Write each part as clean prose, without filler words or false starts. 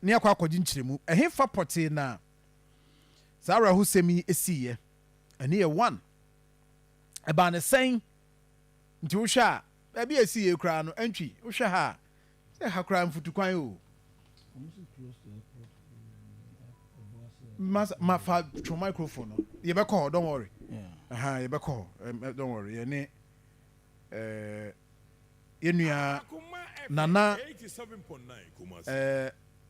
ne akwa akɔgye nkyerɛmu ɛhe fa pɔte na Zara Husemi esiye ɛne yɛ 1 ɛba ne sɛn nti wohwɛ a baabi esiye koraa no antwi wohwɛ ha sɛ ha koraa mfutukwan o ma fa through microphone no yɛbɛkɔ don't worry yɛbɛkɔ don't worry yɛne yɛnua nana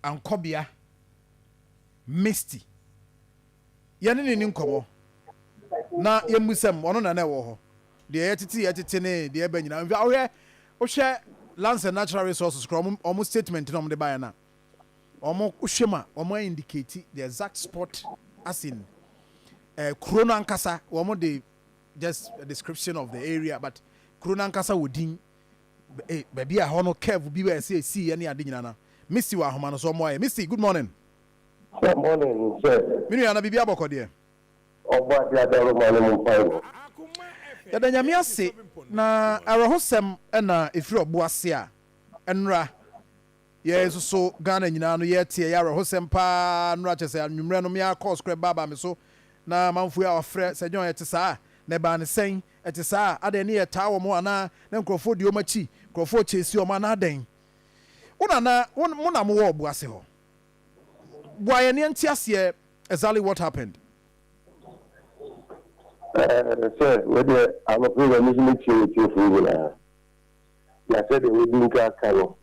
ankɔbea misty yɛne ne nkɔmɔ na yɛmusɛm ɔno na ɛwɔ hɔ deɛ yɛtete ne deɛ ɛbɛ nyina mfa wohwɛ Lands and Natural Resources ɔmo statement na ɔmo de baeɛ na ɔmo wohwɛ ma ɔmo indicate the exact spot as in kuro no ankasa ɔmo de just a description of the area but kuro no ankasa wɔ din baabi a hɔ no curve bi wɔ ɛsɛ yɛ ne ade nyina na Misty wa ahoma no so ɔmo ayɛ Misty good morning. Good morning, sir. Minu yana bibi aboko de. Oba dia daro manu mumpai. Ya da nyame ase na arahosem na efiri obo ase a enra ye so Ghana nyina no ye tie ya arahosem pa nra chese anwumre no me akọ script baba me so na manfu ya ofre se jon ete saa na ba ne sen ete saa ade ne ye taa wo mo ana na nkrofo di o machi nkrofo chesi o ma na aden una na mo wo obo ase ho. Why any antiasie exactly what happened? Sir, whether I'm afraid I'm listening to you. I said we didn't get Kano.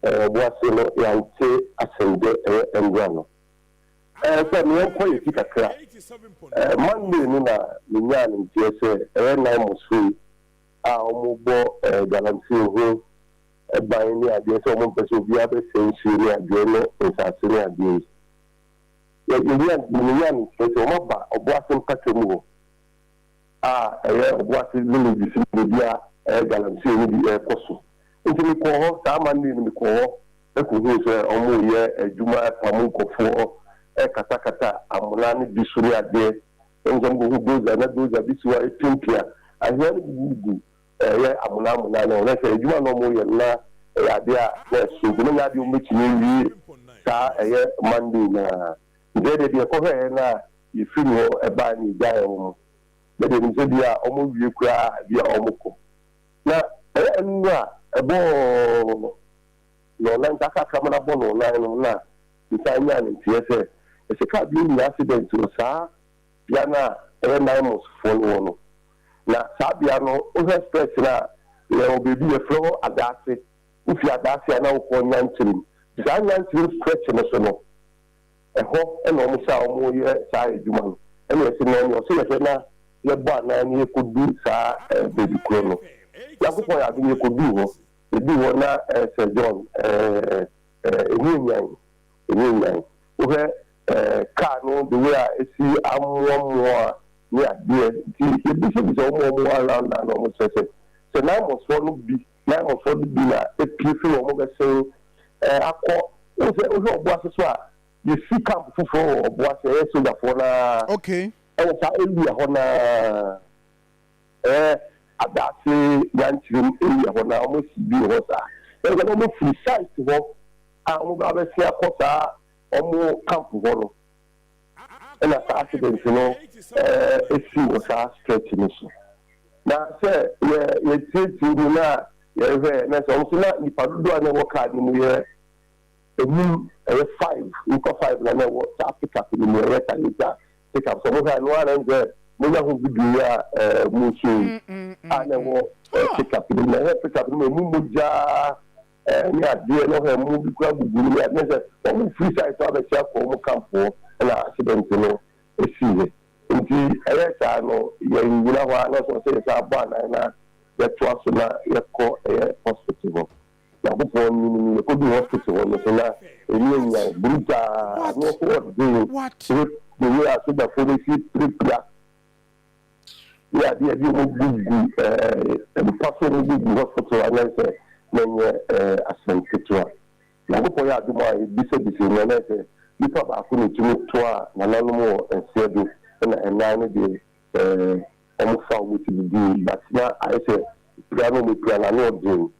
Was Yante Ascende and Grano. So, me and Poy pick a crack. Monday, Nina, Minyan in TSA, NAIMOS free. Mubo, Galamsi, by any idea, someone person be able to say, Syria, Jono, and Sassania days. Minyan says, Omaba, or Boasim Patramo. Boasim village, Libya, Galamsi, the Kosu. Into the call, Samandi in the call, a Kuhus, Omo, Juma, Pamuko for Katakata, Amulani, Bisuria, there, and some who goes and that goes at this way, Pimpia. I hear Gugu, Amulano, let's say, you are no more, there, so the man you meet me, Monday. There be a cover na you feel a bani guy but then said ya almost you cry via omoko. Now a bo no land taka kamera bono line na inside in TSA. It's a car being accident to sa yana NAIMOS follow. Now Sabiano over stress na there will be a flow adase if you adase now for 19. That 19 stretch no. Ho and almost our year side human. And yes, no, so if na your partner you could do sa baby chrono. Yakupo ya you could do the do na Sir John Union. Where car no the way I see I'm more near dear. The bishop is almost around and almost say. So now must follow be a people almost say I call was you see camp for what so the for okay and area hona adase yanchim area hona almost be hosa e go no free site ho amu ba be sia kosa omo camp ho no and as accident no esi was a stretch mission na say ye take you na ye na so na ni padudo na work hard ni ye emu 5 we got 5 na na what Africa in the rest and take up some of no one there mo ya ho bidu ya musu ana wo take up in the pick up no mu ja ni ade no he mu bi kwa gugu ni na say o free side to abia ko mo campo na accident no esi nti ayesa no ye ngula wa na so say sa ba na ya to aso na ye ko hospital Yakupo ni ko do hospital no so na enya bruta no ko do what the way I said the policy prepare yeah the gugu and person gugu hospital and say when asemptoa Yakupo ya do my bise na say nipa ba ko ni tumi to a na nanu mo ensedo na no de omufa with the but na I say piano me piano no do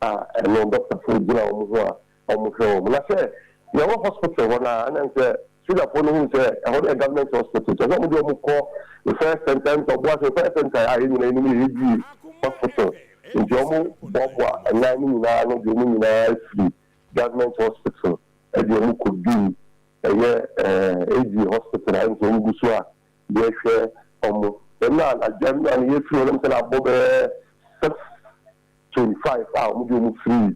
and no doctor for Juna Omuha Omuho. I say, your hospital when I say should have who say I want a government hospital. So what do you call the first sentence of what the first sentence I in hospital. In Jomo Bobwa and Nani free government hospital and you could be AG hospital and so Gusua they share and now a general and you feel them say above 625 free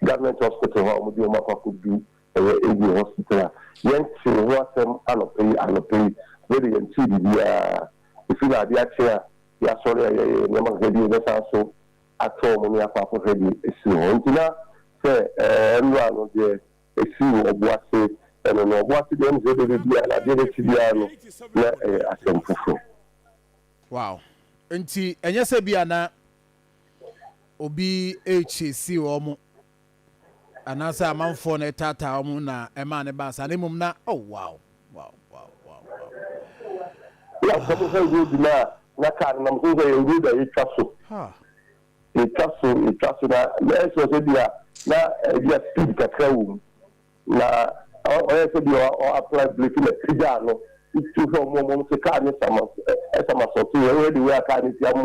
government hospital how much you could be AG hospital. Yes, what them allocate very and see the if you are the chair, you are sorry, never ready the so at home when you are ready. So, say, everyone of the issue of what say, and on what them they did I did it to wow. Nti enye se bia na obi HC omo anasa amanfo na tata omo na ema ne ba sa ne mum na oh wow. Yeah, some say road na car na so say road e twaso. E twaso na so say dia na dia speed kakra wo. Na o say dia o apply brake na trigger no. Itu mo se car ni sama so to already we car ni tia mo.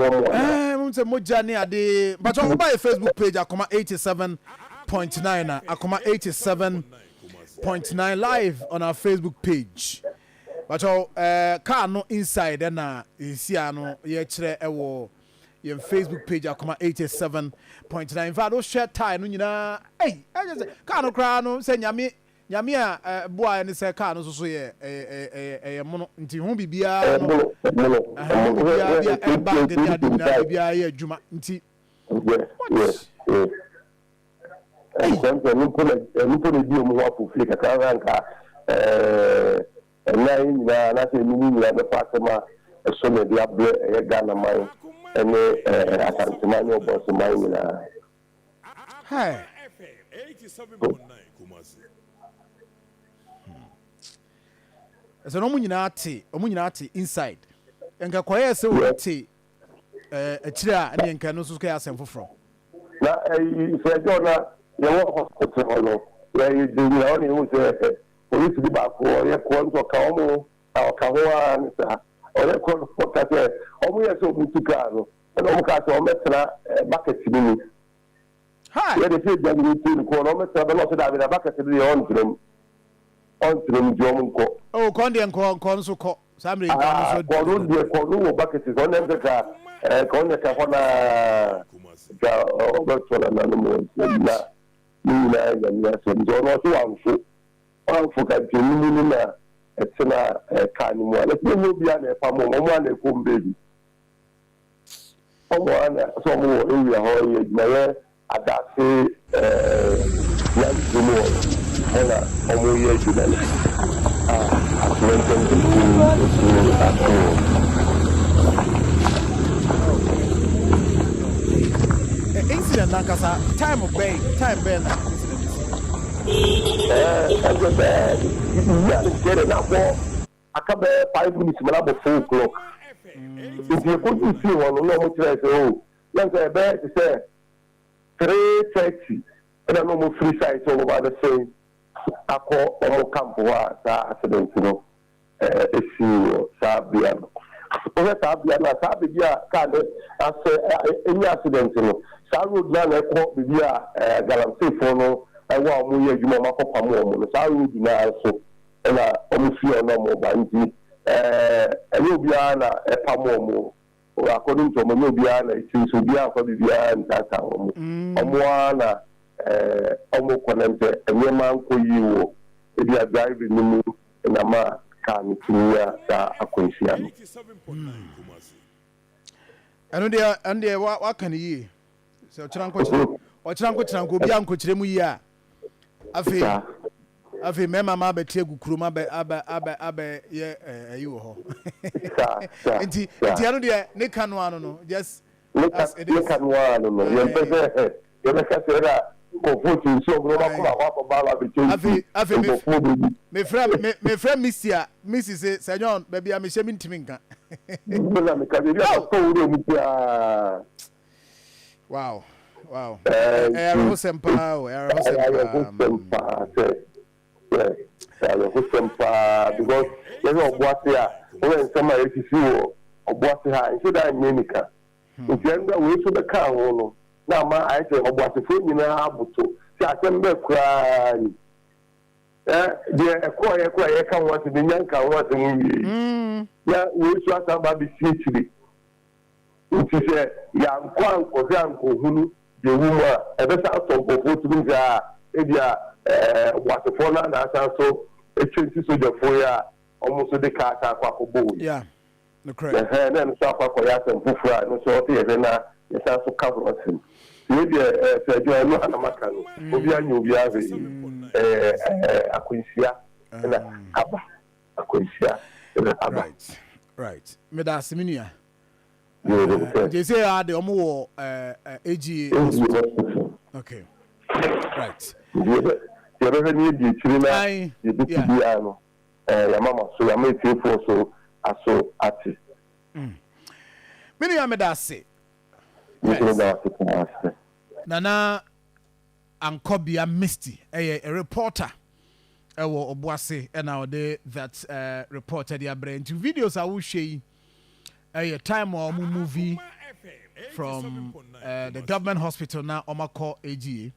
Mo se moja ni ade but on buy Facebook page Akoma 87.9 na Akoma 87.9 live on our Facebook page. But car no inside na isia no ye kire ewo your Facebook page Akoma 87.9 in fact do share tie no nyina hey car no kra no say nyame a boa ni say car no so ye mono nti hu bibia no bibia e bag de ade bibia ye adwuma nti Nipone dio mo wapu flika karanka na ina na se mini ya be pasema so me dia ble e Ghana mai ene asantemani obo so mai na hey 87.9 Kumasi so no munyina ate inside enka kwaye se wo ate akira ne enka no so ka asem foforo na se jona ya wo hospital no ya yi dinga oni wo se police di ba ko ye ko nto ka omo ka ho an sa o ye ko ka se omo ye so mutuka no na omo ka se o metra bucket ni ha ye de se jangri tin ko no metra ba no se da bi bucket ni on trim jom ko oh kon de kon so ko samre kon so ko no de ko no bucket so na ka ko ne ka na ka o ba so na no na ni na ya so no so anfo ka jeni na etena ka ni mo ala ti mo bia na fa mo ana ko mbebi o mo ana so mo area ho ye na ye adase ya ni mo ala o mo ye ju na incident na kasa time na get it now for I come 5 minutes when I'm 4 o'clock. If you go to see one, no more say, oh, let's say, bed to say 3:30, and I know more free sites all over the same. I call almost camp for accident, you know, issue, Sabian. Sabia can't any accident, you know. Saru Gan, I call the Galamsey for no. I want more you know, Macopa, Saru Dina, so, and almost fear no more by and you'll be on a Pamomo, or according to Monobiana, it seems to be out for the Bian Tata, Omoana, Omoconente, and your man for you, if you are driving the moon, and a ma can to Aquasian. And there, what can you? So, Tranco, or Tranco, Bianco, Tremuya. Afi mema ma betie gukruma be abe ye you ho enti anu de ne kanu anu no just ne kanu anu no ye pese ye me ka sera ko futu so bro ma ko bala be chen afi me friend Mrs. Senyon baby am she mintimi nka bula me ka bi ko wo mu pia wow Wow. Who sempa? Because you know what they are. When somebody is you, what they are, should I name it? If you end up with the car, now my I say, what the food you know, to see, I can be crying. They come once in the young can once in yeah, we should have about the city. Which is a young one or young who the woman, and that's also for to be what the phone and that's also a change to the foyer almost the car for bowl. Yeah, no correct. And then stop for yas and Pufra, no so it's also cover us. Maybe a journal and a macano, Obia, you have a quincia and a abba, a quincia. Right. Meda Siminia. They say the Omo AG hospital. Okay. Right. You ever need the children? You do your mama, so I make you for so at it. Many Ameda say. Nana Ankobia Misty, a reporter. Ewo Obuase, and now that reported their brain to videos I will show you a time or movie from the government hospital now Omako AGA.